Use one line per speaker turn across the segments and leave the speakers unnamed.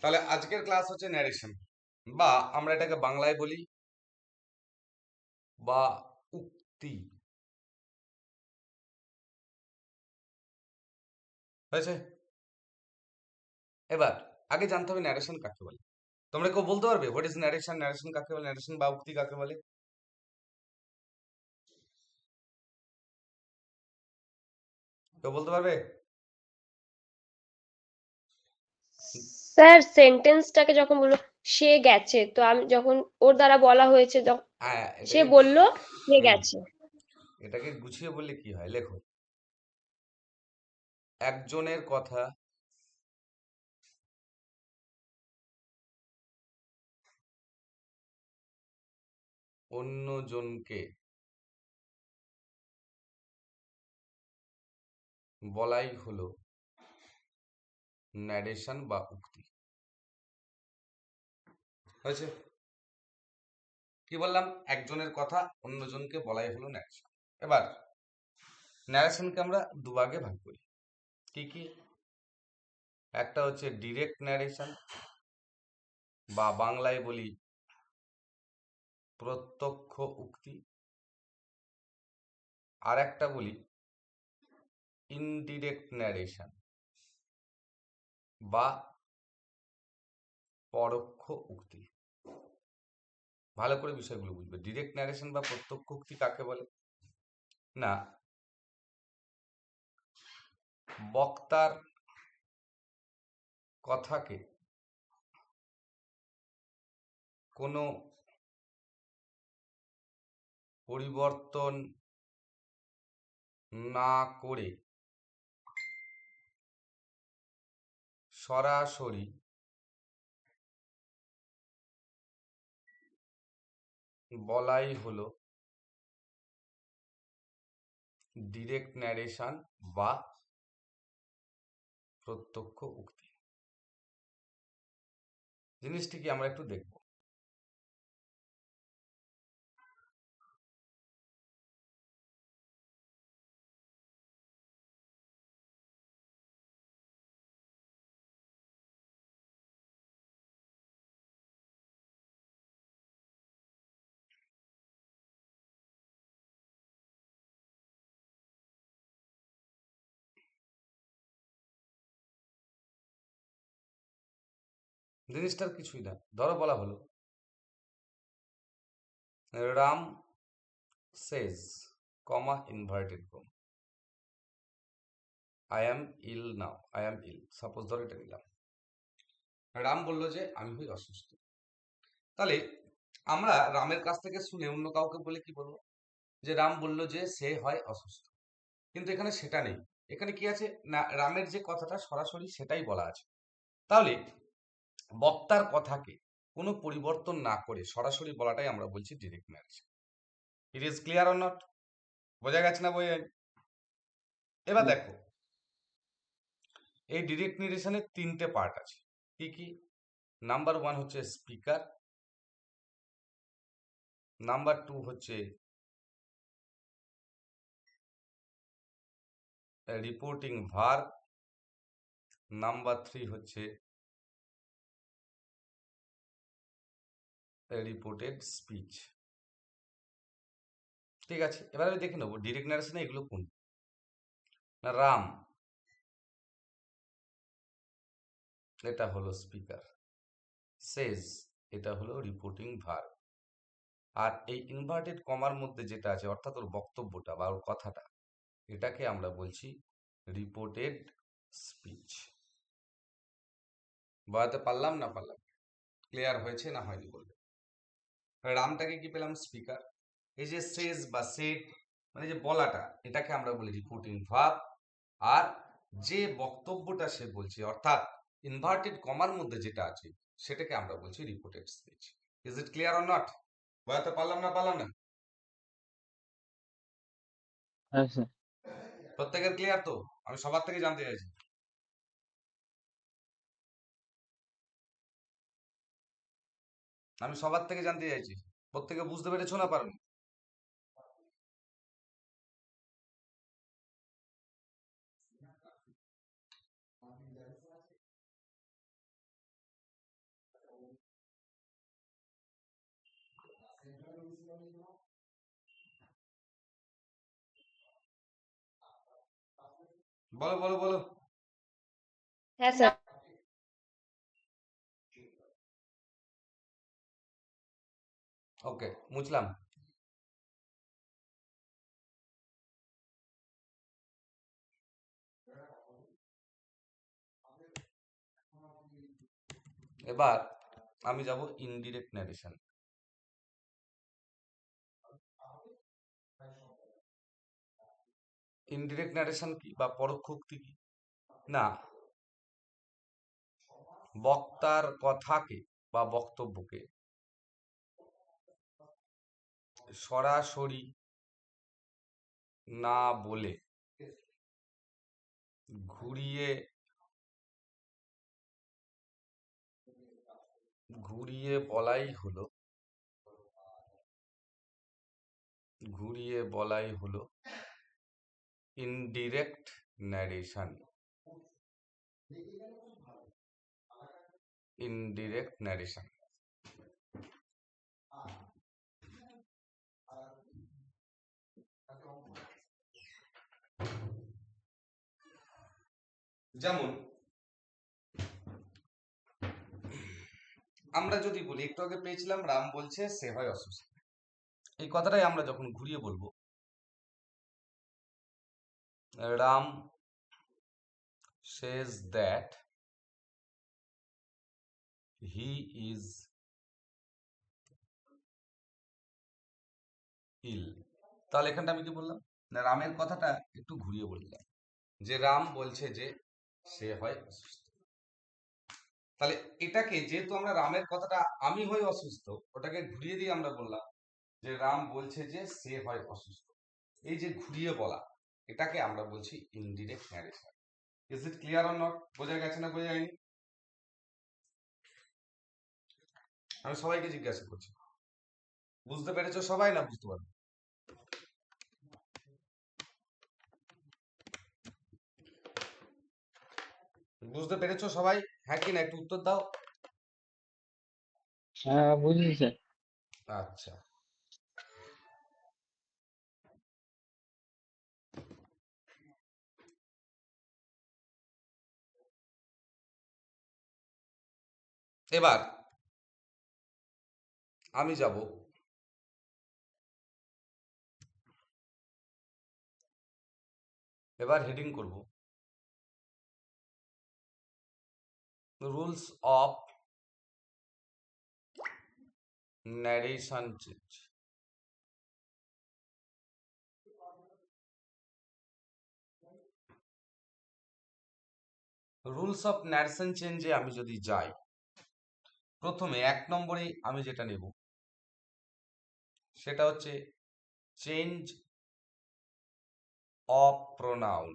তাহলে আজকের ক্লাস হচ্ছে ন্যারেশন, বা আমরা এটাকে বাংলায় বলি বা উক্তি। হয়েছে? এবার আগে জানতে হবে ন্যারেশন কাকে বলে। তোমরা কেউ বলতে পারবে হোয়াট ইজ ন্যারেশন? ন্যারেশন কাকে বলে? ন্যারেশন বা উক্তি কাকে বলে? কেউ বলতে পারবে?
স্যার সেন্টেন্সটাকে যখন বললো সে গেছে, তো আমি যখন ওর দ্বারা বলা হয়েছে,
হ্যাঁ,
সে
এটাকে
বলল সে
হুম
গেছে।
এটাকে গুছিয়ে বললে কি হয়, লেখো। একজনের কথা অন্যজনকে বলাই হলো ন্যারেশন বা উক্তি। হয়েছে? কি বললাম? একজনের কথা অন্যজনকে বলাই হলো ন্যারেশন। এবার ন্যারেশনকে আমরা দুভাগে ভাগ করি। কি কি? একটা হচ্ছে ডিরেক্ট ন্যারেশন, বা বাংলায় বলি প্রত্যক্ষ উক্তি। আর একটা বলি ইনডিরেক্ট ন্যারেশন বা পরোক্ষ উক্তি। ভালো করে বিষয়গুলো বুঝবে। ডিরেক্ট ন্যারেশন বা প্রত্যক্ষ উক্তি কাকে বলে? না, বক্তার কথাকে কোনো পরিবর্তন না করে সরাসরি বলাই হলো ডিরেক্ট ন্যারেশন বা প্রত্যক্ষ উক্তি। জিনিসটি কি আমরা একটু দেখব। জিনিসটার কিছুই না, ধরো বলা হলো Ram says, comma inverted comma, I am ill now, I am ill. Suppose ধরো এটা নিলাম। রাম বলল যে আমি হই অসুস্থ। তাহলে আমরা রামের কাছ থেকে শুনে অন্য কাউকে বলে কি বলবো? যে রাম বলল যে সে হয় অসুস্থ। কিন্তু এখানে সেটা নেই। এখানে কি আছে না, রামের যে কথাটা সরাসরি সেটাই বলা আছে। তাহলে বক্তার কথাকে কোনো পরিবর্তন না করে সরাসরি বলাটাই আমরা বলছি direct narration. It is clear or not? বোঝা গেছে না বই? এবার দেখো, এই ডিরেক্ট ন্যারেশনের তিনটে পার্ট আছে। কি কি? নাম্বার ওয়ান হচ্ছে স্পিকার, নাম্বার টু হচ্ছে রিপোর্টিং ভার্ব, নাম্বার থ্রি হচ্ছে রিপোর্টেড স্পিচ। ঠিক আছে, এবার আমি দেখে নেবো ডিরেক্ট ন্যারেশনে এগুলো কোন। না, রাম এটা হলো স্পিকার, সেজ এটা হলো রিপোর্টিং ভার্ব, আর এই ইনভার্টেড কমার মধ্যে যেটা আছে অর্থাৎ ওর বক্তব্যটা বা ওর কথাটা, এটাকে আমরা বলছি রিপোর্টেড স্পিচ। বোঝাতে পারলাম না পারলাম? ক্লিয়ার হয়েছে না হয়নি বলবে। রামটাকে কি পেলাম? স্পিকার। এই যে সেজ বা সেড মানে যে বলাটা, এটাকে আমরা বলি রিপোর্টিং ভার্ব। আর যে বক্তব্যটা সে বলছে অর্থাৎ ইনভার্টেড কমার মধ্যে যেটা আছে সেটাকে আমরা বলছি reported speech. Is it clear or not? বোঝাতে পারলাম না পারলাম না?
হ্যাঁ স্যার।
প্রত্যেকের ক্লিয়ার তো? আমি সবার থেকে জানতে চাইছি। আমি সবার থেকে জানতে চাইছি প্রত্যেকে বুঝতে পেরেছো না পারো? বলো বলো বলো।
হ্যাঁ স্যার।
ওকে, মুছলাম। এবার আমি যাব ইনডিরেক্ট ন্যারেশন। ইনডিরেক্ট ন্যারেশন কি বা পরোক্ষ উক্তি কি? না, বক্তার কথাকে বা বক্তব্যকে সরাসরি না বলে ঘুরিয়ে ঘুরিয়ে বলাই হলো ইনডিরেক্ট ন্যারেশন। Indirect narration. যেমন আমরা যদি বলি, একটু আগে পেয়েছিলাম রাম বলছে সে হয় অসুস্থ। এই কথাটাই আমরা যখন ঘুরিয়ে বলবো, Ram says that he is ill, তাহলে এখানটা আমি কি বললাম না, রামের কথাটা একটু ঘুরিয়ে বললাম যে রাম বলছে যে সে হয় অসুস্থ। তাহলে এটাকে যেহেতু আমরা রামের কথাটা আমি হই অসুস্থ, ওটাকে ঘুরিয়ে দিয়ে আমরা বললাম যে রাম বলছে যে সে হয় অসুস্থ। এই যে ঘুরিয়ে বলা, এটাকে আমরা বলছি indirect narration. Is it clear or not? বোঝা গেছে না বোঝা যায়নি? আমি সবাইকে জিজ্ঞাসা করছি, বুঝতে পেরেছো সবাই না বুঝতে পারবে? বুঝতে পেরেছো সবাই? হ্যাঁ কি না, একটু উত্তর দাও।
হ্যাঁ বুঝলি স্যার।
আচ্ছা, এবার আমি যাব এবার হেডিং করব rules of narration change. Rules of narration চেঞ্জে আমি যদি যাই, প্রথমে 1 নম্বরে আমি যেটা নেব সেটা হচ্ছে চেঞ্জ অফ প্রোনাউন,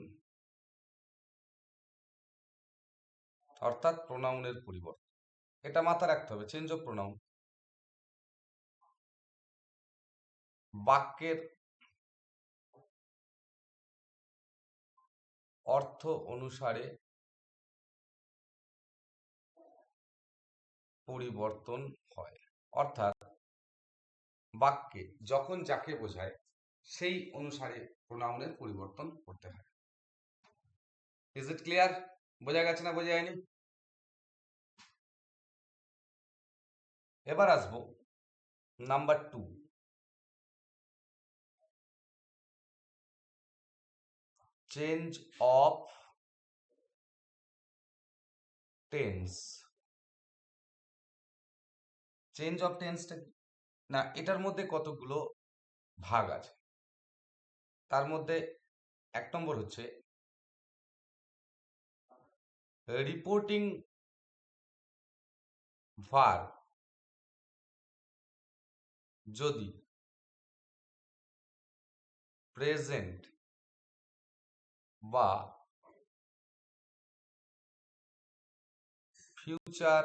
অর্থাৎ প্রোনাউনের পরিবর্তন। এটা মাথায় রাখতে হবে, চেঞ্জ অফ প্রোনাউন। বাক্যের অর্থ অনুসারে পরিবর্তন হয়, অর্থাৎ বাক্যে যখন যাকে বোঝায় সেই অনুসারে প্রোনাউনের পরিবর্তন করতে হয়। Is it clear? বোঝা গেছে না বোঝা যায়নি? এবার আসবো number 2, change of tense. Change of টেন্সটা না, এটার মধ্যে কতগুলো ভাগ আছে। তার মধ্যে 1 নম্বর হচ্ছে রিপোর্টিং ভার্ব যদি প্রেজেন্ট বা ফিউচার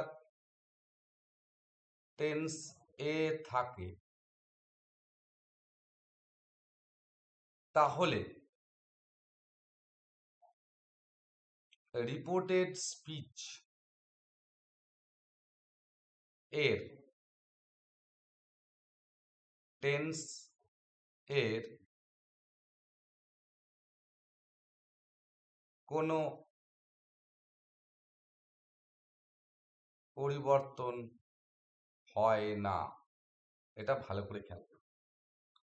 টেন্স এ থাকে, তাহলে রিপোর্টেড স্পিচ এর টেন্স এর কোনো পরিবর্তন হয় না, এটা ভালো করে খেয়াল করো।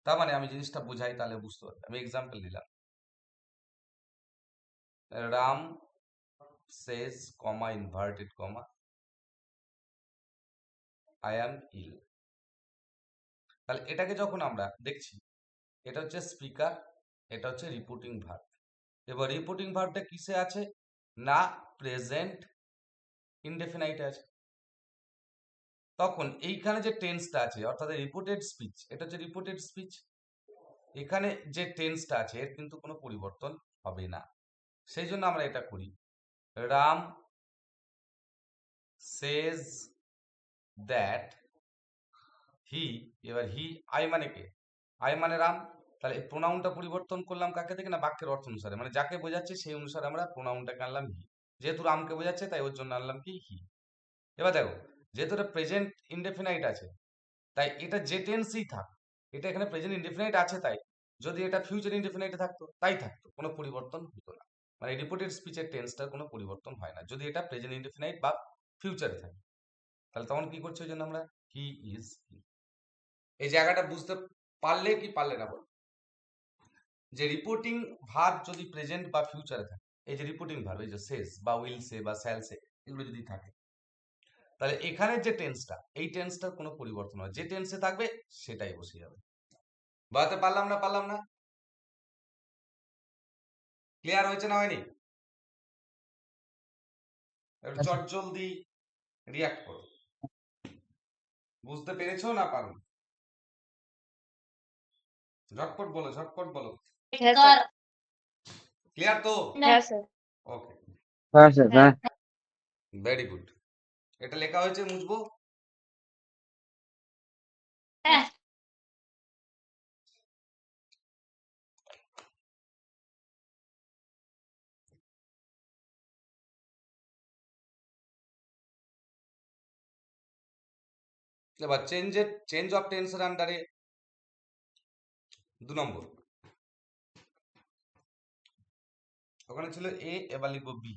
তার মানে আমি জিনিসটা বুঝাই তাহলে বুঝতে পারবে। আমি এক্সাম্পল দিলাম, Ram says comma inverted comma I am ill. তাহলে এটাকে যখন আমরা দেখছি, এটা হচ্ছে স্পিকার, এটা হচ্ছে রিপোর্টিং ভার্ব। এবার রিপোর্টিং ভার্বটা কিসে আছে না প্রেজেন্ট ইনডেফিনাইট আছে। তখন এইখানে যে টেন্সটা আছে অর্থাৎ রিপোর্টেড স্পিচ, এটা হচ্ছে রিপোর্টেড স্পিচ, এখানে যে টেন্সটা আছে এর কিন্তু কোনো পরিবর্তন হবে না। সেই জন্য আমরা এটা করি, রাম সেজ দ্যাট হি, এবার হি আই মানে কে, আই মানে রাম, তাহলে এই প্রোনাউনটা পরিবর্তন করলাম কাকে থেকে না বাক্যের অর্থ অনুসারে, মানে যাকে বোঝাচ্ছে সেই অনুসারে আমরা প্রোনাউনটাকে আনলাম হি। যেহেতু রামকে বোঝাচ্ছে তাই ওর জন্য আনলাম কি হি। এবার দেখো, যেহেতু এটা প্রেজেন্ট ইনডেফিনাইট আছে তাই এটা যে টেন্সই থাক, এটা এখানে প্রেজেন্ট ইনডেফিনাইট আছে তাই, যদি এটা ফিউচার ইনডেফিনাইটে থাকতো তাই থাকতো, কোনো পরিবর্তন হতো না। মানে রিপোর্টেড স্পিচের টেন্সটার কোনো পরিবর্তন হয় না যদি এটা প্রেজেন্ট ইনডেফিনাইট বা ফিউচারে থাকে। তাহলে তখন কি করছে ওই জন্য আমরা হি ইজ হি। এই জায়গাটা বুঝতে পারলে কি পারলে না বল, যে রিপোর্টিং ভার্ব যদি প্রেজেন্ট বা ফিউচারে থাকে, এই যে রিপোর্টিং ভার্ব এই যে সেজ বা উইল সে বা শ্যাল সে এগুলো যদি থাকে, তাহলে এখানে যে টেন্সটা এই টেন্সটার কোনো পরিবর্তন হয়, যে টেন্সে থাকবে সেটাই বসে যাবে। বাড়াতে পারলাম না পারলাম না, ক্লিয়ার হয়েছে না হয়নি? একটু চট জলদি রিয়াক্ট করো, বুঝতে পেরেছো না পারো? ঝটপট বলো ঝটপট বলো।
হ্যাঁ স্যার।
ক্লিয়ার তো?
হ্যাঁ স্যার।
ওকে,
হ্যাঁ স্যার, হ্যাঁ।
Very good. এটা লেখা হয়েছে মুছবো?
হ্যাঁ।
এবার চেঞ্জ অফ টেন্সের আন্ডারে 2 নম্বর, ওখানে ছিল এ, এবার লিখবো বি।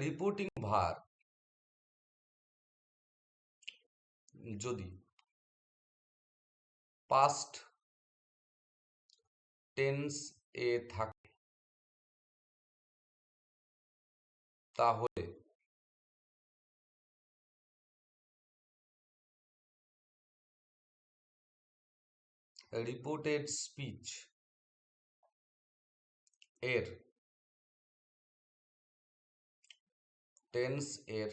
রিপোর্টিং ভার্ব যদি পাস্ট টেন্স এ থাকে তাহলে রিপোর্টেড স্পিচ এর টেন্স এর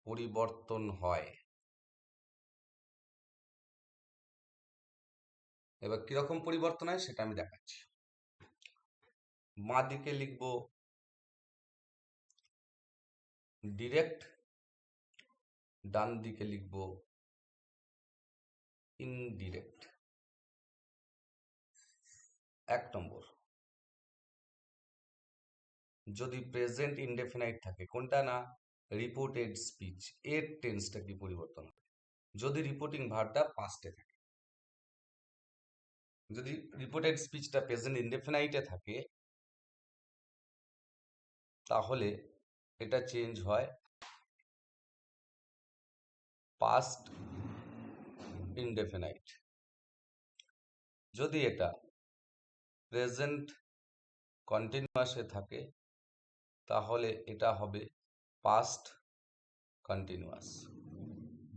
পরিবর্তন হয়। এবার কিরকম পরিবর্তন হয় সেটা আমি দেখাচ্ছি। বাঁ দিকে লিখবো ডিরেক্ট, ডান দিকে লিখবো ইনডিরেক্ট। 1 নম্বর, যদি প্রেজেন্ট ইনডেফিনাইট থাকে, কোনটা না রিপোর্টেড স্পিচ এর টেন্সটা কি পরিবর্তন হবে যদি রিপোর্টিং ভার্বটা পাস্টে থাকে। যদি রিপোর্টেড স্পিচটা প্রেজেন্ট ইনডেফিনাইটে থাকে তাহলে এটা চেঞ্জ হয় পাস্ট ইনডেফিনাইট। যদি এটা প্রেজেন্ট কন্টিনিউয়াসে থাকে তাহলে এটা হবে পাস্ট কন্টিনিউয়াস।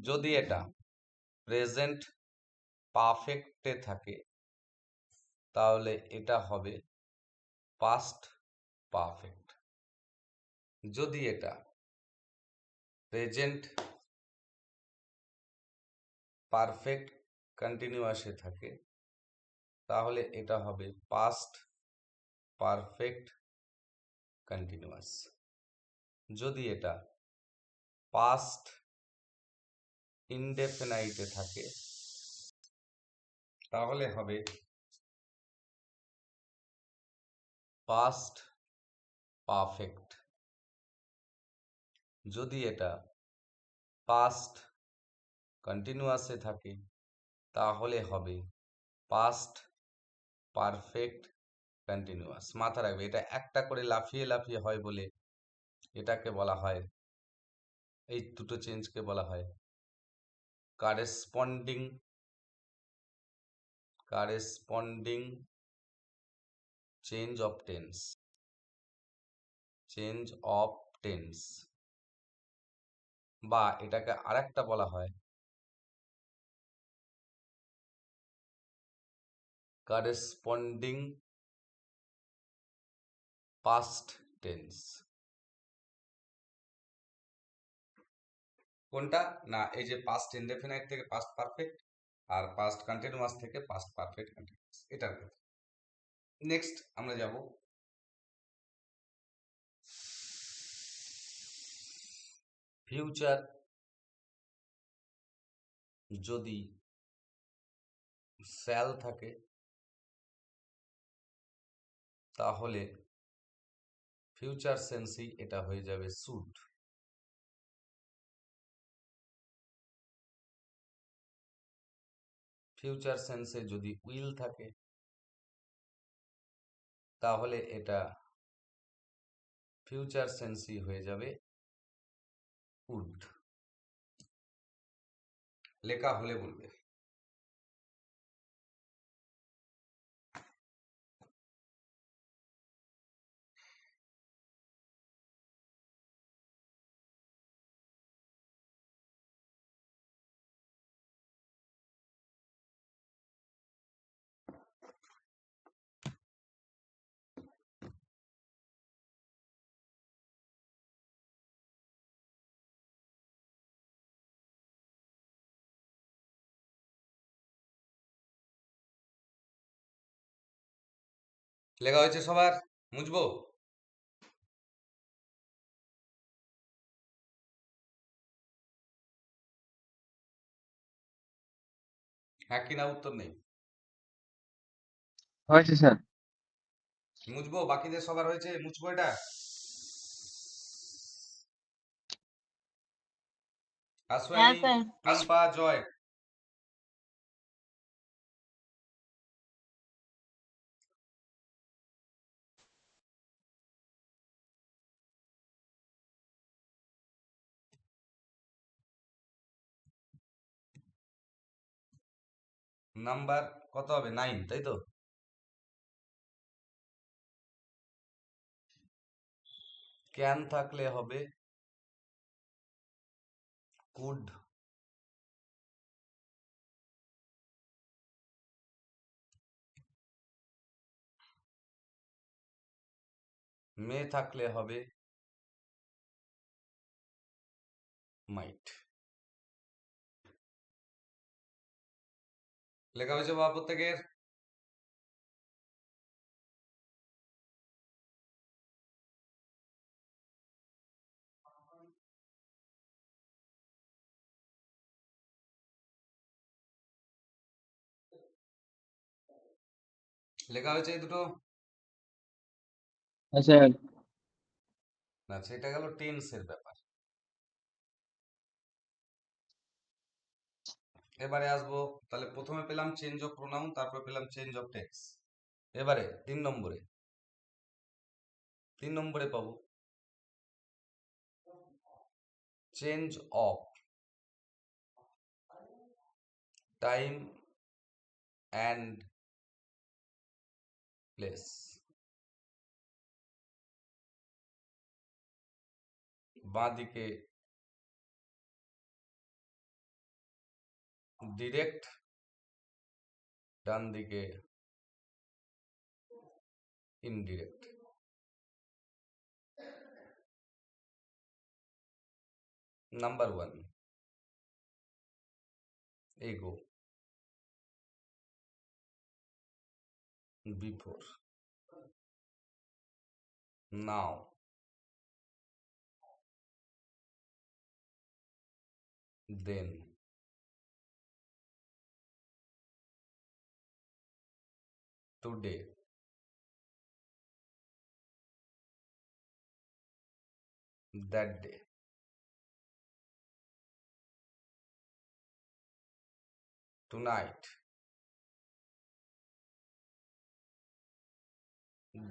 যদি এটা প্রেজেন্ট পারফেক্টে থাকে তাহলে এটা হবে পাস্ট পারফেক্ট। যদি এটা প্রেজেন্ট পারফেক্ট কন্টিনিউয়াসে থাকে তাহলে এটা হবে পাস্ট পারফেক্ট কন্টিনিউয়াস। যদি এটা পাস্ট ইনডেফিনাইটে থাকে তাহলে হবে পাস্ট পারফেক্ট। যদি এটা পাস্ট কন্টিনিউয়াসে থাকে তাহলে হবে পাস্ট পারফেক্ট কন্টিনিউয়াস। মাথা রাখবে, এটা একটা করে লাফিয়ে লাফিয়ে হয় বলে এটাকে বলা হয়, এই দুটো চেঞ্জকে বলা হয় corresponding change of tense. Change of tense, বা এটাকে আরেকটা বলা হয় কারেসপন্ডিং পাস্ট টেন্স। কোনটা না, এই যে পাস্ট ইনডেফিনাইট থেকে পাস্ট পারফেক্ট, আর পাস্ট কন্টিনিউয়াস থেকে পাস্ট পারফেক্ট কন্টিনিউয়াস, এটার ক্ষেত্রে। নেক্সট আমরা যাব ফিউচার। যদি শ্যাল থাকে তাহলে ফিউচার সেন্সেই এটা হয়ে যাবে শুড। ফিউচার সেন্সে যদি উইল থাকে তাহলে এটা ফিউচার সেন্সই হয়ে যাবে উড। লেখা হলে বলবে। লেখা হয়েছে সবার? মুছবো? হ্যাঁ কি না উত্তর নেই?
হয়েছে স্যার।
মুছবো? বাকিদের সবার হয়েছে? মুছবো এটা?
হ্যাঁ
আসওয়ানি,
স্যার।
টুম্পা, জয়। নাম্বার কত হবে? 9, তাই তো? ক্যান থাকলে হবে কুড। মে থাকলে হবে মাইট। লেখা হয়েছে বাবা প্রত্যেকের? লেখা হয়েছে এই দুটো?
হ্যাঁ স্যার।
না, সেটা গেল টেন্সের ব্যাপার। এবারে আসবো, তাহলে প্রথমে পেলাম চেঞ্জ অফ প্রোনাউন, তারপর পেলাম চেঞ্জ অফ টেন্স। এবারে 3 নম্বরে পাবো change of time and place. বাঁ দিকে ডিরেক্ট, ডান দিকে indirect. Number 1, ago, before, now, then, today, that day. Tonight,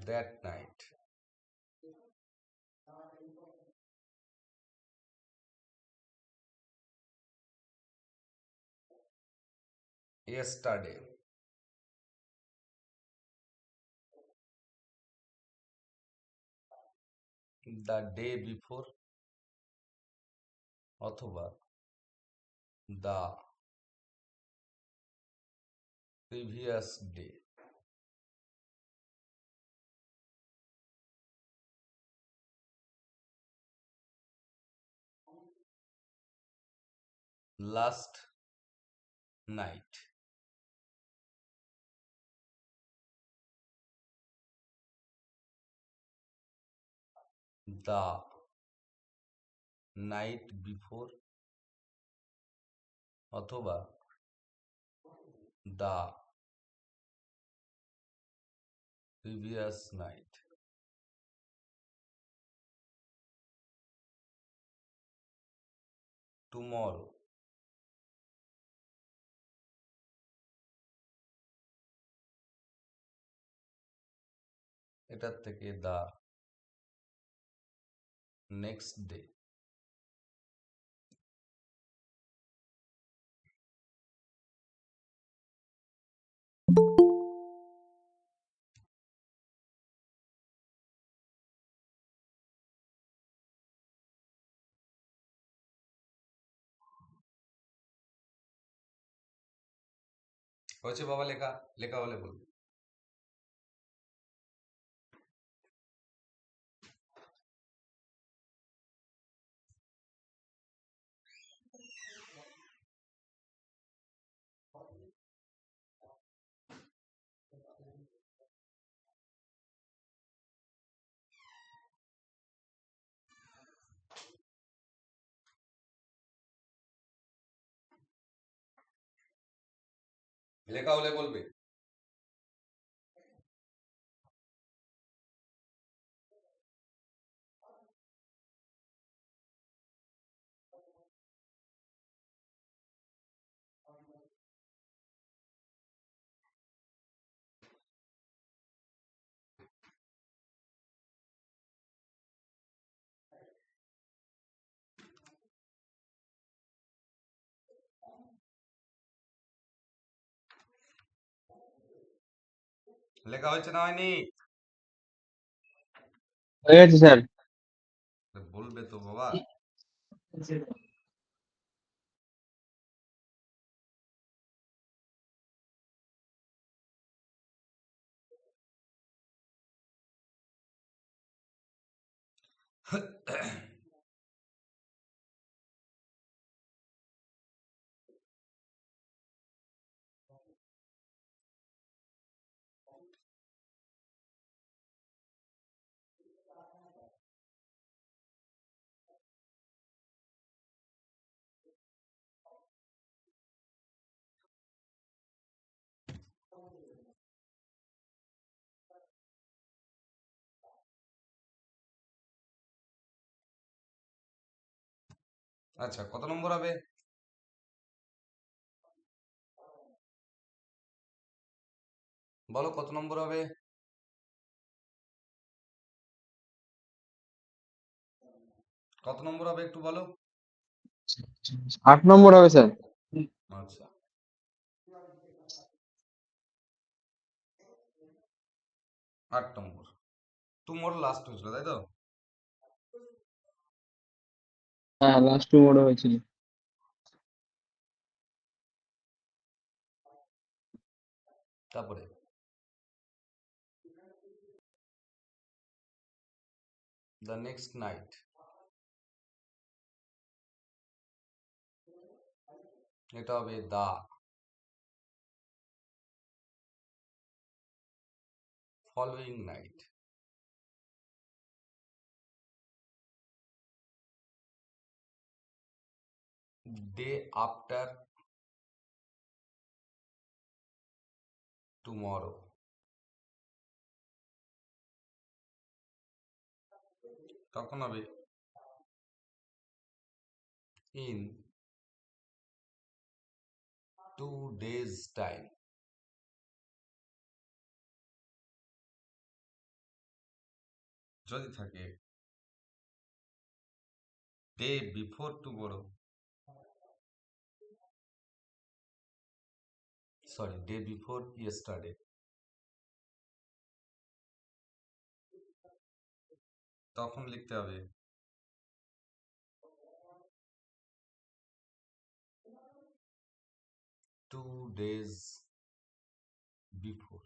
that night. Yesterday, the day before, অথবা the previous day. Last night. The night before, অথবা the previous night. Tomorrow, এটার থেকে the next day. হয়েছে বাবা? লেখা লেখা হলে বলবে। লেখা হলে বলবে। লেখা হয়েছে না হয়নি?
হয়ে গেছে স্যার।
বলবে তো বাবা। আচ্ছা, কত নম্বর হবে? বলো কত নম্বর হবে? কত নম্বর হবে একটু বলো।
8 নম্বর হবে স্যার।
আচ্ছা, 8 নম্বর। টুমোর লাস্ট হয়েছিল, তাই তো?
হ্যাঁ, লাস্ট টুমোরো হয়েছিল।
তারপরে the next night. এটা হবে the following night. Day after tomorrow. তখন হবে in 2 days time, যদি থাকে day before tomorrow, day before yesterday, তখন লিখতে হবে 2 days before.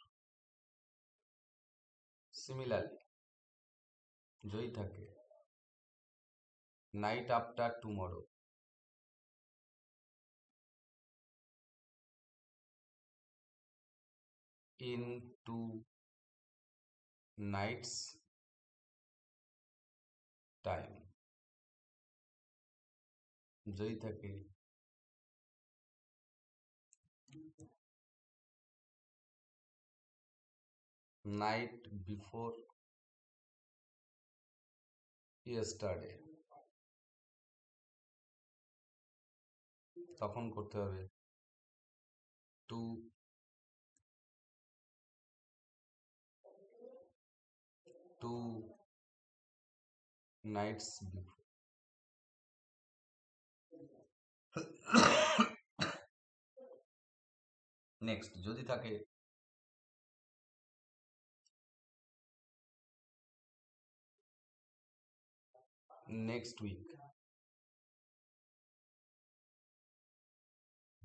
Similarly, যদি থাকে night after tomorrow, in 2 nights time, যদি থাকে night before yesterday, তখন করতে হবে 2 nights before. নেক্সট যদি থাকে next week,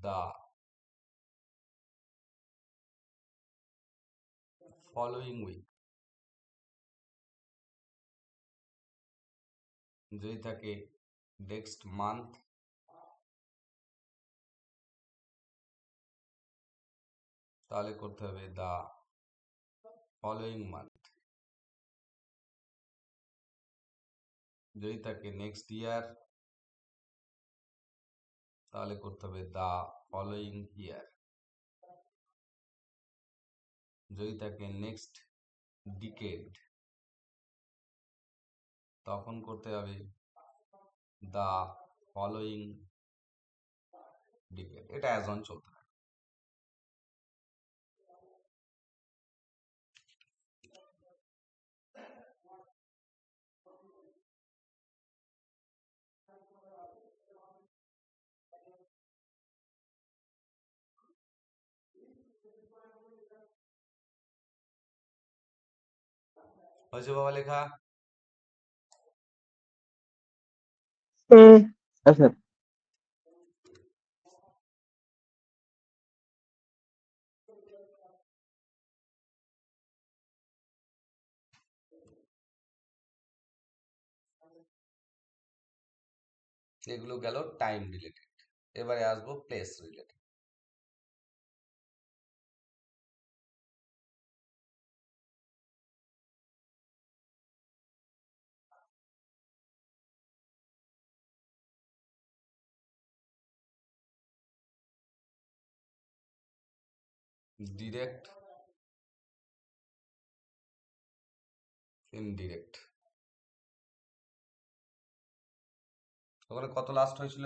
the following week, যদি থাকে next month, তাহলে করতে হবে the following month, যদি থাকে next year, তাহলে করতে হবে the following year, যদি থাকে next decade, তখন করতে হবে the following decade. এটা অ্যাজ অন চলতে থাকে। হয়েছে বাবা লেখা?
হ্যাঁ স্যার।
এগুলো গেল টাইম রিলেটেড। এবারে আসবো প্লেস রিলেটেড। Direct, indirect. ওখানে কত লাস্ট হয়েছিল?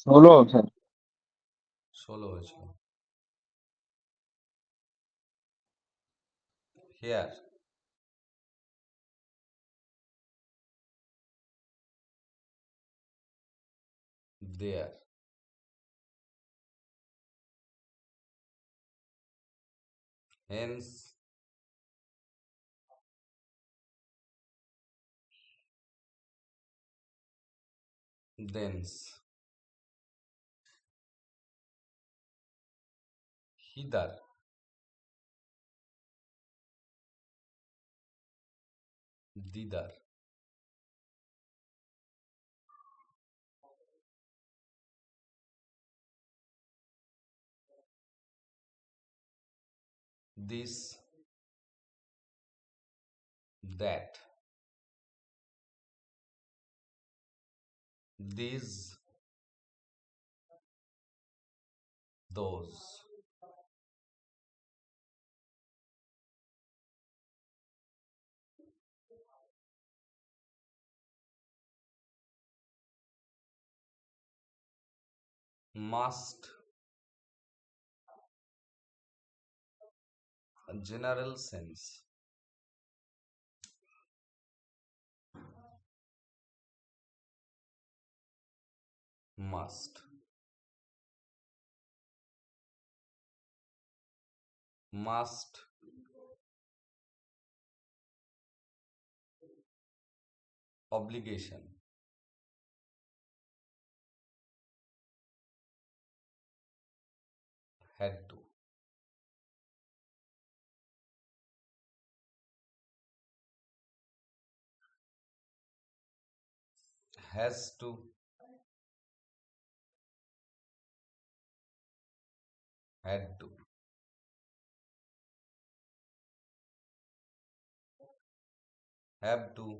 16 স্যার।
16 হয়েছিল। Here, there, hence, thence, hither, thither, this, that, this, those. must, general sense, must, must, obligation, had to, has to, had to, have to,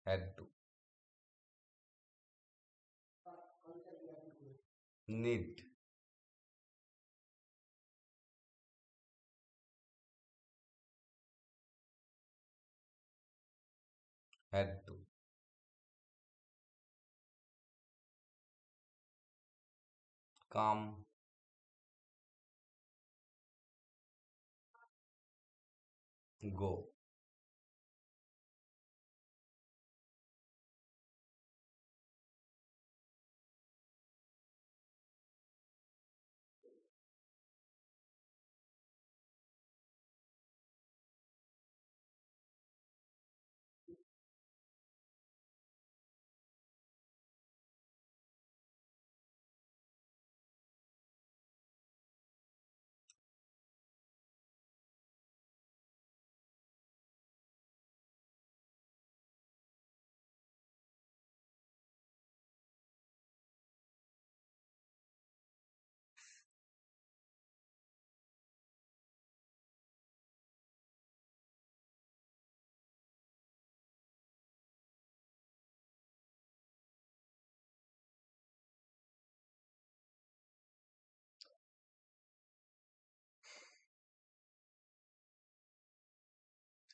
had to, need, had to, come, go,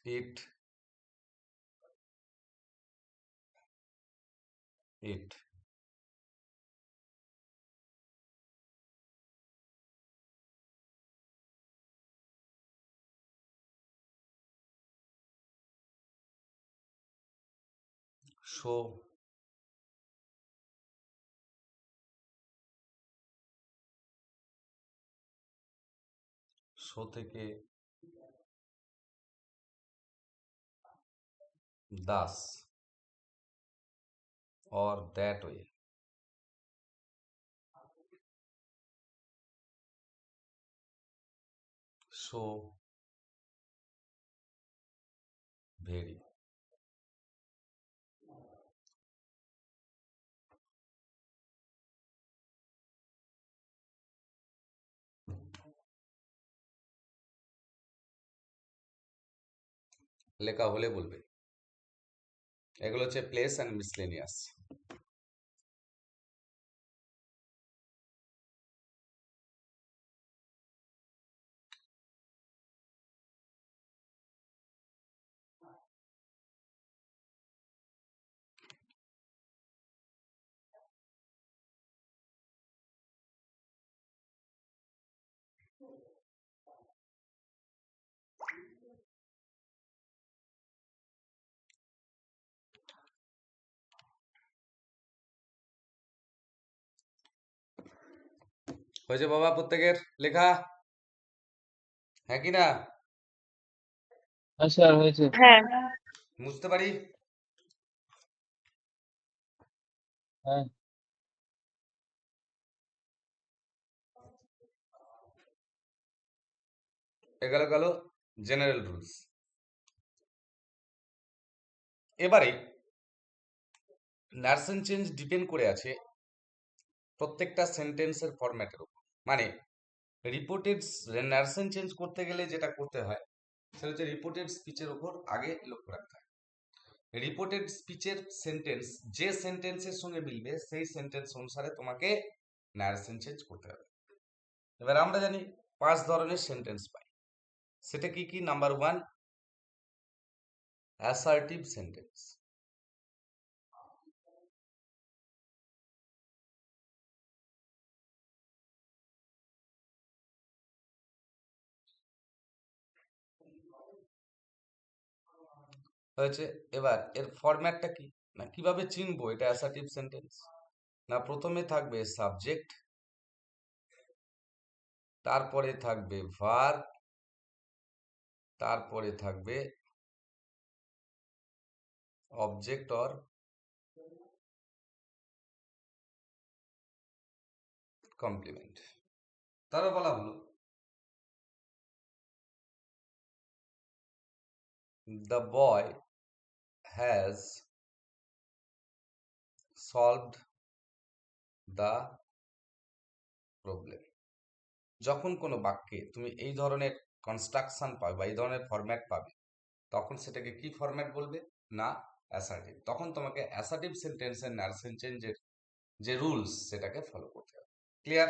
it, it, show, show থেকে thus or that way, so, very, লেখা হলে বলবে। এগুলো হচ্ছে place and miscellaneous. হয়েছে বাবা প্রত্যেকের লেখা? হ্যাঁ কি না?
হ্যাঁ স্যার হয়েছে।
হ্যাঁ।
বুঝতে পারি?
হ্যাঁ
এগুলো গেল জেনারেল রুলস। এবারে নার্সেন চেঞ্জ ডিপেন্ড করে আছে প্রত্যেকটা সেন্টেন্সের ফরম্যাটের উপর। মানে রিপোর্টেড নার্সেন চেঞ্জ করতে গেলে যেটা করতে হয় সেটা হচ্ছে রিপোর্টেড স্পিচের উপর আগে লক্ষ্য রাখতে হয়। রিপোর্টেড স্পিচের সেন্টেন্স যে সেন্টেন্সের সঙ্গে মিলবে সেই সেন্টেন্স অনুসারে তোমাকে নারেশন চেঞ্জ করতে হবে। এবার আমরা জানি 5 ধরনের সেন্টেন্স পাই। সেটা কি কি? Number 1, assertive sentence. হয়েছে। এবার এর ফরম্যাটটা কি, না কিভাবে চিনবো এটা অ্যাসার্টিভ সেন্টেন্স, না প্রথমে থাকবে সাবজেক্ট, তারপরে থাকবে ভার্ব, তারপরে থাকবে অবজেক্ট অর কমপ্লিমেন্ট। তারও বলা হলো the boy has solved the problem। যখন কোনো বাক্যে তুমি এই ধরনের কনস্ট্রাকশন পাবে বা এই ধরনের ফরম্যাট পাবে, তখন সেটাকে কি ফরম্যাট বলবে, না অ্যাসার্টিভ। তখন তোমাকে অ্যাসার্টিভ সেন্টেন্সের নার্সিং চেঞ্জের যে রুলস সেটাকে ফলো করতে হবে। ক্লিয়ার?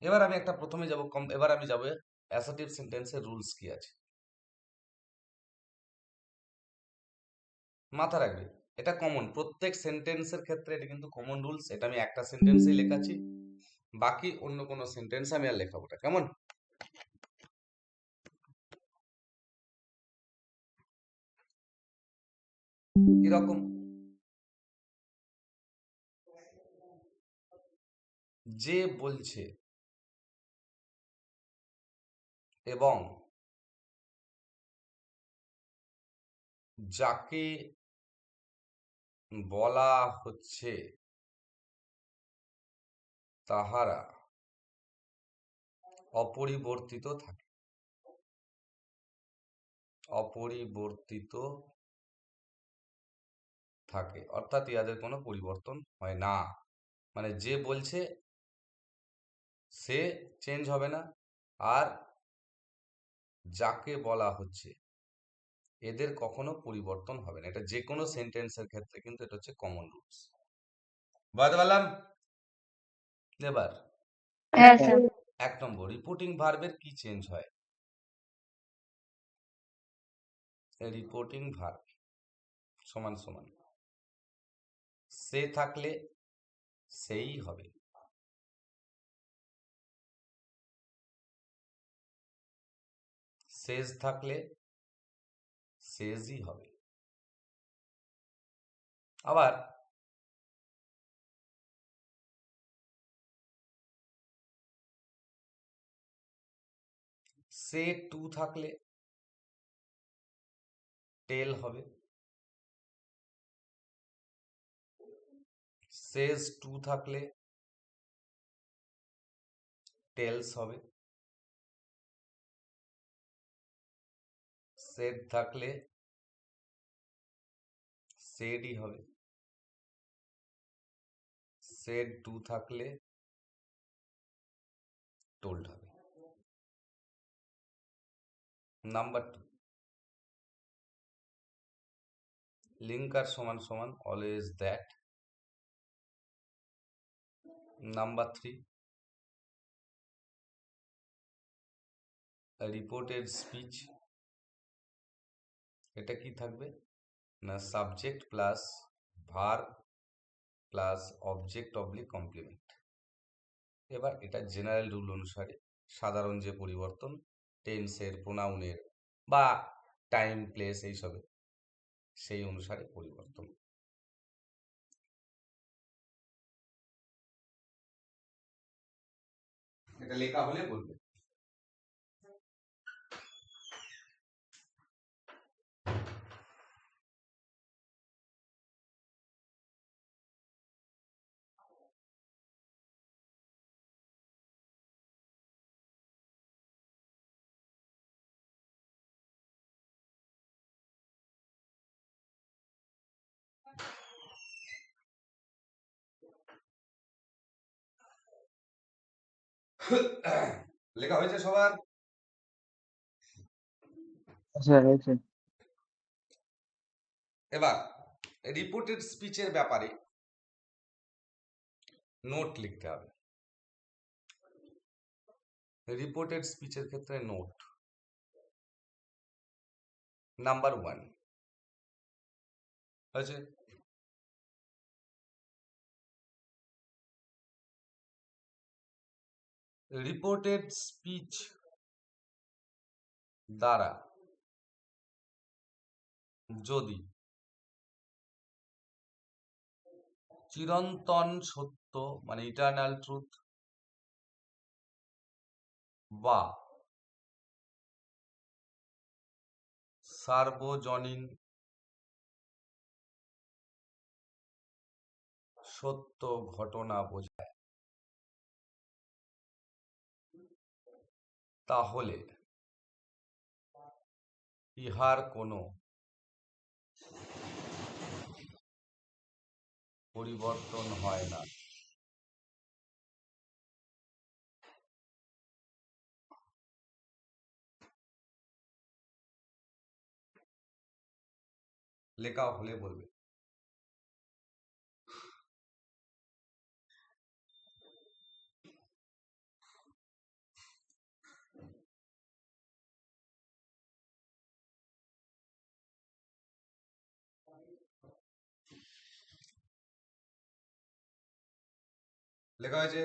এবার আমি একটা প্রথমে যাব এবার আমি যাব অ্যাসার্টিভ সেন্টেন্সের রুলস কি আছে। মাথা রাখবে এটা কমন, প্রত্যেক সেন্টেন্সের ক্ষেত্রে এটা কিন্তু কমন রুলস। এটা আমি একটা সেন্টেন্সেই লেখাচ্ছি, বাকি অন্য কোনো সেন্টেন্স আমি আর লেখাবো না, কেমন? এরকম যে বলছে এবং যাকে বলা হচ্ছে তাহারা অপরিবর্তিত থাকে, অপরিবর্তিত থাকে, অর্থাৎ ইহাদের কোনো পরিবর্তন হয় না। মানে যে বলছে সে চেঞ্জ হবে না, আর যাকে বলা হচ্ছে এদের কখনো পরিবর্তন হবে না। এটা যে কোনো সেন্টেন্সের ক্ষেত্রে কিন্তু এটা হচ্ছে কমন রুলস। বুঝতে পারলাম? এবার
হ্যাঁ স্যার।
1 নম্বর, রিপোর্টিং ভার্বের কি চেঞ্জ হয়? রিপোর্টিং ভার্ব সমান সমান সে থাকলে সেই হবে, শেষ থাকলে শেষই হবে। আবার সে টু থাকলে টেল হবে, শেষ টু থাকলে টেলস হবে, সেড থাকলে সেডই হবে, সেড টু থাকলে টোল্ড হবে। নাম্বার 2, লিঙ্কার সমান সমান always that. Number 3, reported speech, এটা কি থাকবে, না subject plus verb plus object oblique complement. এবার এটা জেনারেল রুল অনুসারে সাধারণ যে পরিবর্তন টেন্সের, প্রোনাউনের বা টাইম প্লেস এইসবে, সেই অনুসারে পরিবর্তন। এটা লেখা হলে বলবে। লেখা হয়েছে সবার?
স্যার হয়েছে।
এবার রিপোর্টেড স্পিচের ব্যাপারে নোট লিখতে হবে। রিপোর্টেড স্পিচের ক্ষেত্রে নোট নাম্বার 1 হয়েছে, রিপোর্টেড স্পিচ দ্বারা যদি চিরন্তন সত্য মানে ইটারনাল ট্রুথ বা সার্বজনীন সত্য ঘটনা বোঝায়, তাহলে ইহার কোনো পরিবর্তন হয় না। লেখা হলে বলবে। লেখা হয়েছে।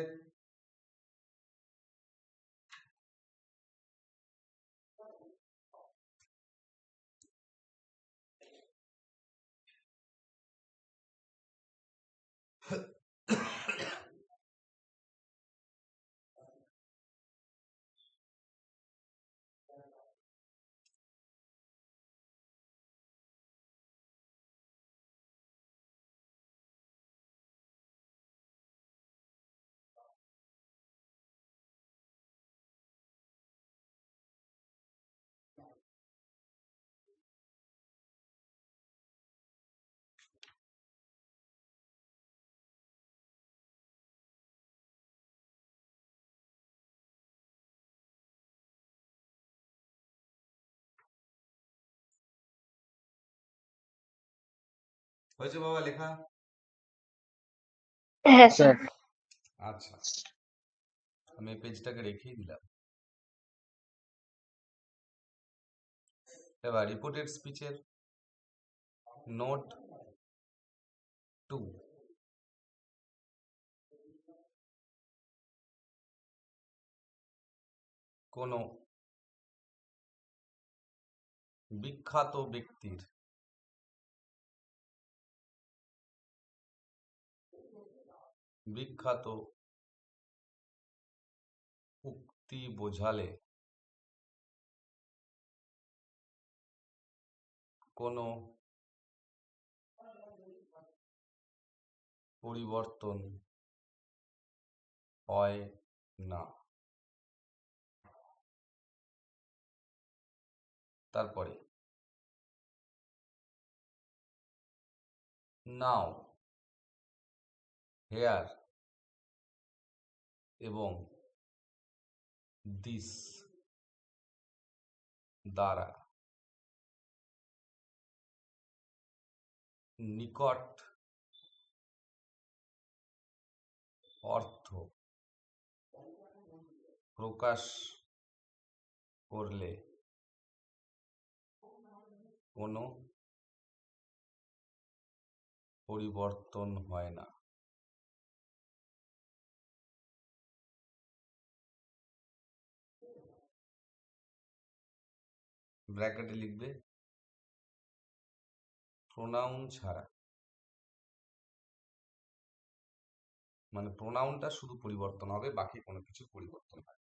হয়েছে বাবা লেখা?
হ্যাঁ
স্যার
স্যার।
আচ্ছা, আমি এই পেজটাকে রেখেই দিলাম। এবার রিপোর্টেড স্পিচের নোট 2। কোনো বিখ্যাত ব্যক্তির বিখ্যাত উক্তি বোঝালে কোনো পরিবর্তন হয় না। তারপরে নাও, হেয়ার এবং দিস দ্বারা নিকট অর্থ প্রকাশ করলে কোনো পরিবর্তন হয় না। ব্র্যাকেটে লিখবে প্রোনাউন ছাড়া, মানে প্রোনাউনটা শুধু পরিবর্তন হবে, বাকি কোনো কিছু পরিবর্তন হয় না।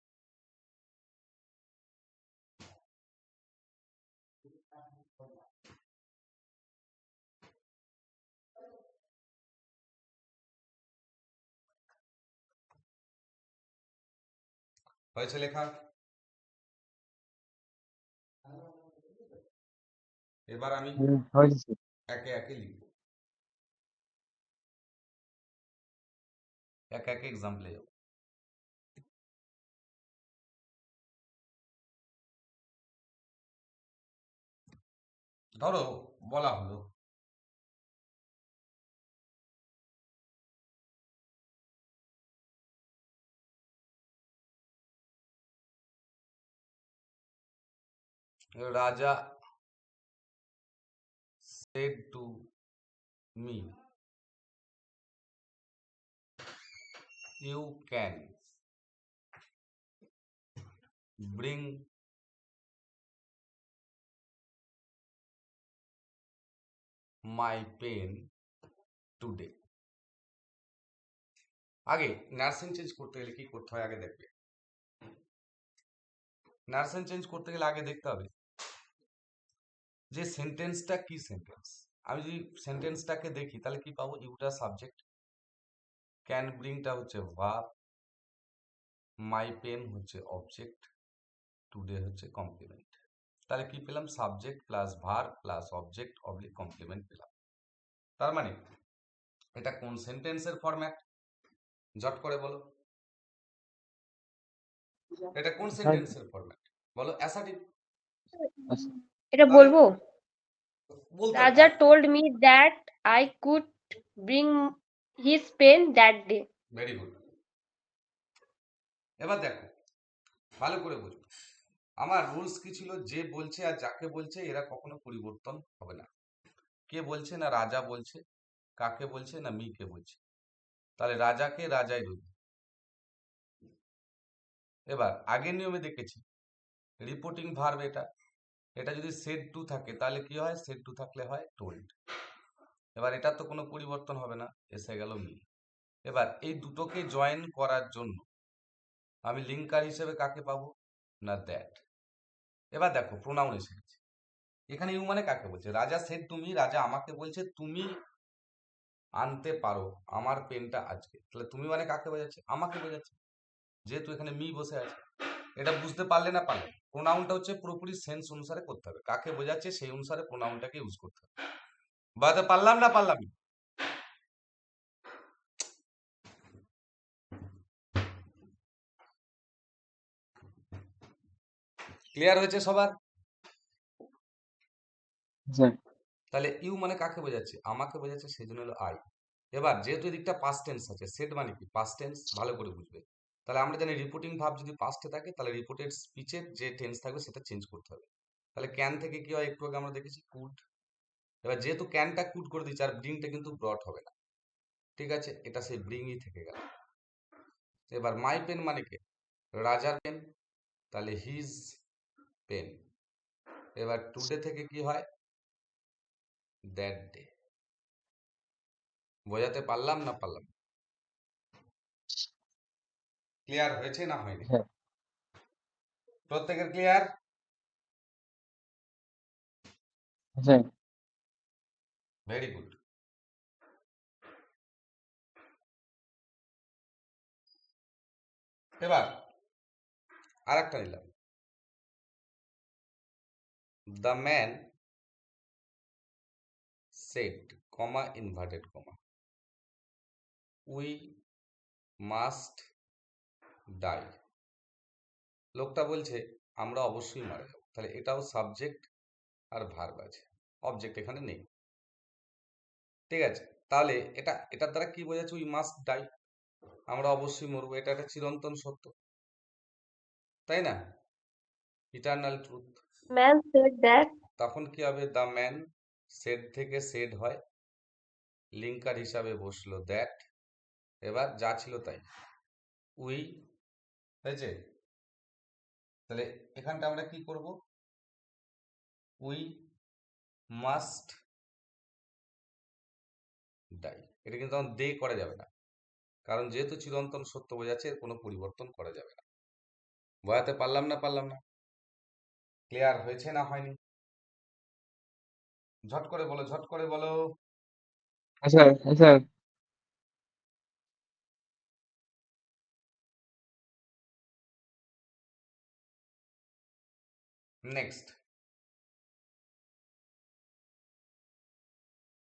হয়েছে লেখা? এবার আমি
হয়েছে স্যার।
একে একে লিখব, একে একে এক্সাম্পলে যাব। ধরো বলা হলো রাজা said to me, you can bring my pen today. আগে নার্সিং চেঞ্জ করতে গেলে কি করতে হয় আগে দেখবে। নার্সিং চেঞ্জ করতে গেলে আগে দেখতে হবে যে সেন্টেন্সটা কি সেন্টেন্স। আমি যদি সেন্টেন্সটাকে দেখি তাহলে কি পাবো, ইউটা সাবজেক্ট, ক্যান ব্রিংটা হচ্ছে ভার্ব, মাই পেন হচ্ছে অবজেক্ট, টুডে হচ্ছে কমপ্লিমেন্ট। তাহলে কি পেলাম, subject plus verb plus object oblique complement পেলাম। তার মানে এটা কোন সেন্টেন্সের ফরম্যাট, ঝট করে বলো, এটা কোন সেন্টেন্সের ফরম্যাট বলো, অ্যাসার্টিভ।
আচ্ছা,
এটা
তাহলে
বলবো,
বলতে
রাজা
পারো।
told me that I could bring his pen that day.
Very good. এবার দেখো ভালো করে বুঝো, আমার রুলস কি ছিল, যে বলছে আর যাকে বলছে এরা কখনো পরিবর্তন হবে না। কে বলছে না রাজা বলছে, কাকে বলছে না মিকে বলছে, তাহলে রাজাকে রাজাই রইল। এবার আগের নিয়মে দেখেছি রিপোর্টিং ভার্ব, এটা এটা যদি সেড টু থাকে তাহলে কি হয়, সেড টু থাকলে হয় টোল্ড। এবার এটা তো কোনো পরিবর্তন হবে না, এসে গেল মি। এবার এই দুটোকে জয়েন করার জন্য আমি লিঙ্কার হিসেবে কাকে পাবো না দ্যাট। এবার দেখো প্রোনাউন এসে গেছে, এখানে ইউ মানে কাকে বলছে, রাজা সেড তুমি, রাজা আমাকে বলছে তুমি আনতে পারো আমার পেনটা আজকে, তাহলে তুমি মানে কাকে বোঝাচ্ছে, আমাকে বোঝাচ্ছে, যেহেতু এখানে মি বসে আছে। এটা বুঝতে পারলে না পারলে, প্রোনাউনটা হচ্ছে পুরোপুরি সেন্স অনুসারে করতে হবে, কাকে বোঝাচ্ছে সেই অনুসারে প্রোনাউনটাকে ইউজ করতে হবে। বুঝতে পারলাম না পারলাম না? ক্লিয়ার হয়েছে সবার?
স্যার।
তাহলে ইউ মানে কাকে বোঝাচ্ছে, আমাকে বোঝাচ্ছে, সেই জন্য হলো আই। এবার যেহেতু এদিকটা পাস্ট টেন্স আছে, সেড মানে কি পাস্ট টেন্স, ভালো করে বুঝবে। তাহলে আমরা জানি রিপোর্টিং ভার্ব যদি পাস্টে থাকে তাহলে রিপোর্টেড স্পিচের যে টেন্স থাকবে সেটা চেঞ্জ করতে হবে। তাহলে ক্যান থেকে কি হয়, একটু আগে আমরা দেখেছি কুড। এবার যেহেতু ক্যানটা কুড করে দিচ্ছে আর ব্রিংটা কিন্তু ব্রট হবে না, ঠিক আছে, এটা সেই ব্রিংই থেকে গেল। এবার মাই পেন মানে কে, রাজার পেন, তাহলে হিজ পেন। এবার টুডে থেকে কি হয়, দ্যাট ডে। বোঝাতে পারলাম না পারলাম? ক্লিয়ার হয়েছে না হয়নি?
হ্যাঁ,
প্রত্যেকের ক্লিয়ার?
স্যার।
Very good. এবার আর একটা নিলাম, the man said comma inverted comma we must die. লোকটা বলছে আমরা অবশ্যই মারা যাবো, তাহলে এটাও সাবজেক্ট আর ভার্ব আছে, অবজেক্ট এখানে নেই, ঠিক আছে। তাহলে এটার দ্বারা কি বোঝাচ্ছে, উই মাস্ট ডাই, আমরা অবশ্যই মরবো, এটা একটা চিরন্তন সত্য, তাই না, eternal truth.
Man said that.
তখন কি হবে, দ্য ম্যান সেড থেকে সেড হয়, লিঙ্কার হিসাবে বসলো দ্যাট, এবার যা ছিল তাই উই হয়েছে। তাহলে এখানটা আমরা কি করব, উই মাস্ট ডাই। এটা কিন্তু তখন দে করা যাবে না, কারণ যেহেতু চিরন্তন সত্য বোঝাচ্ছে এর কোনো পরিবর্তন করা যাবে না। বোঝাতে পারলাম না পারলাম না? ক্লিয়ার হয়েছে না হয়নি? ঝট করে বলো, ঝট করে বলো।
হ্যাঁ স্যার, হ্যাঁ স্যার।
নেক্সট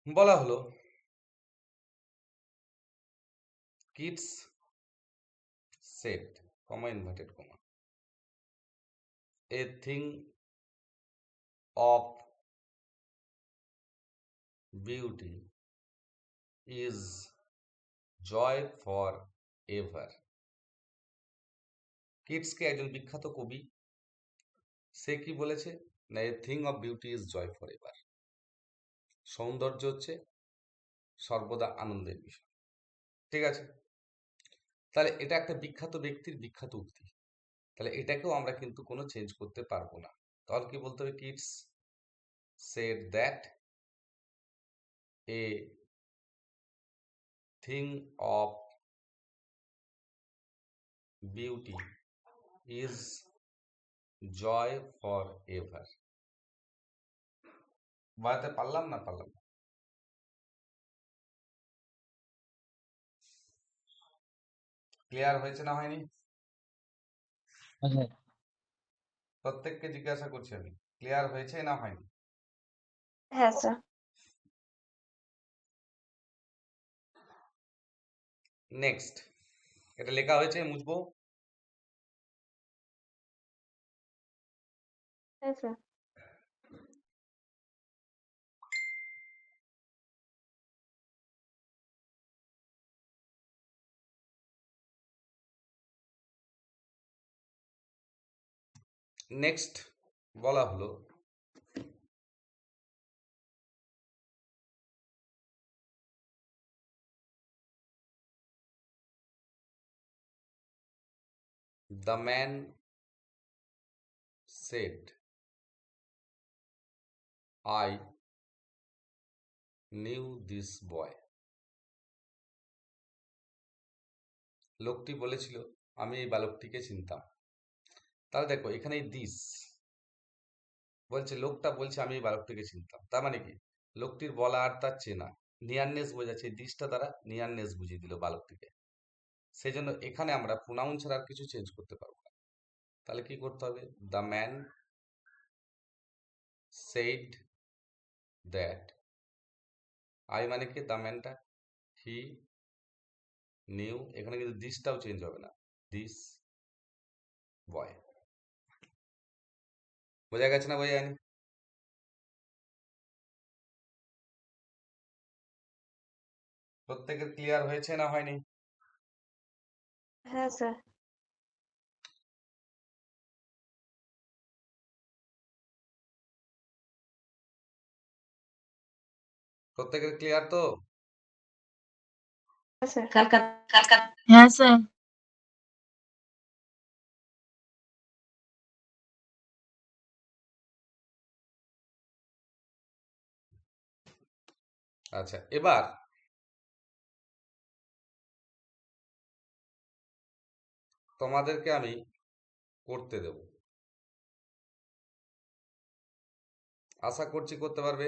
বলা হলো Keats said comma inverted comma a thing of beauty is joy for ever. কিডসকে একজন বিখ্যাত কবি, সে কি বলেছে না, a thing of beauty is joy for ever, সৌন্দর্য হচ্ছে সর্বদা আনন্দের বিষয়, ঠিক আছে। তাহলে এটা একটা বিখ্যাত ব্যক্তির বিখ্যাত উক্তি, তাহলে এটাকেও আমরা কিন্তু কোনো চেঞ্জ করতে পারবো না। তাহলে কি বলতে হবে, kids said that a thing of beauty is joy for ever. বাড়াতে পারলাম না? ক্লিয়ার হয়েছে না হয়নি?
হ্যাঁ স্যার।
প্রত্যেককে জিজ্ঞাসা করছি আমি, ক্লিয়ার হয়েছে না হয়নি?
হ্যাঁ স্যার।
নেক্সট, এটা লেখা হয়েছে মুছবো?
হ্যাঁ স্যার।
নেক্সট বলা হলো the man said I knew this boy. লোকটি বলেছিল আমি এই বালকটিকে চিনতাম। তাহলে দেখো এখানে দিস বলছে, লোকটা বলছে আমি এই বালকটিকে চিনতাম, তার মানে কি লোকটির বলা আর তার চেনা, নিয়ারনেস বোঝাচ্ছে, দিসটা দ্বারা নিয়ারনেস বুঝিয়ে দিল বালকটিকে। সেই জন্য এখানে আমরা প্রোনাউন ছাড়া আর কিছু চেঞ্জ করতে পারবো না। তাহলে কি করতে হবে? The man said that, I মানে কি দ্য ম্যানটা, হি নিউ, এখানে কিন্তু দিসটাও চেঞ্জ হবে না, দিস বয়। বোঝা গেছে না বোঝা যায়নি? প্রত্যেকের ক্লিয়ার হয়েছে না হয়নি?
হ্যাঁ স্যার।
প্রত্যেকের ক্লিয়ার তো?
হ্যাঁ স্যার।
হ্যাঁ স্যার।
আচ্ছা, এবার তোমাদেরকে আমি করতে দেব, আশা করছি করতে পারবে।